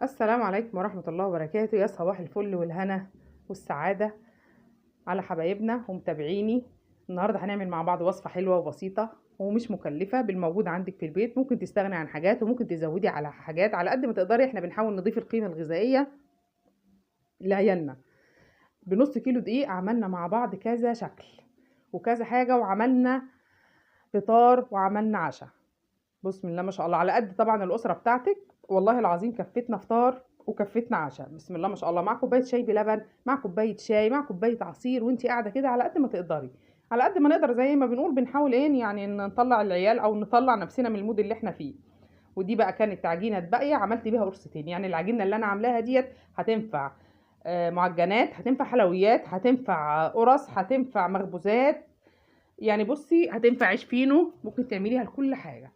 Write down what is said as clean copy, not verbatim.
السلام عليكم ورحمة الله وبركاته. يا صباح الفل والهنا والسعادة على حبايبنا ومتابعيني. النهاردة هنعمل مع بعض وصفة حلوة وبسيطة ومش مكلفة، بالموجود عندك في البيت. ممكن تستغني عن حاجات وممكن تزودي على حاجات على قد ما تقدري. احنا بنحاول نضيف القيمة الغذائية لعيالنا. بنص كيلو دقيق عملنا مع بعض كذا شكل وكذا حاجة، وعملنا فطار وعملنا عشاء. بسم الله ما شاء الله، على قد طبعا الأسرة بتاعتك. والله العظيم كفتنا فطار وكفتنا عشاء، بسم الله ما شاء الله، مع كوباية شاي بلبن، مع كوباية شاي، مع كوباية عصير، وانتي قاعدة كده على قد ما تقدري. على قد ما نقدر زي ما بنقول، بنحاول ايه يعني نطلع العيال او نطلع نفسنا من المود اللي احنا فيه. ودي بقى كانت عجينة باقية عملت بيها قرصتين، يعني العجينة اللي انا عاملاها ديت هتنفع معجنات، هتنفع حلويات، هتنفع قرص، هتنفع مخبوزات. يعني بصي هتنفع عيش فينو، ممكن تعمليها لكل حاجة.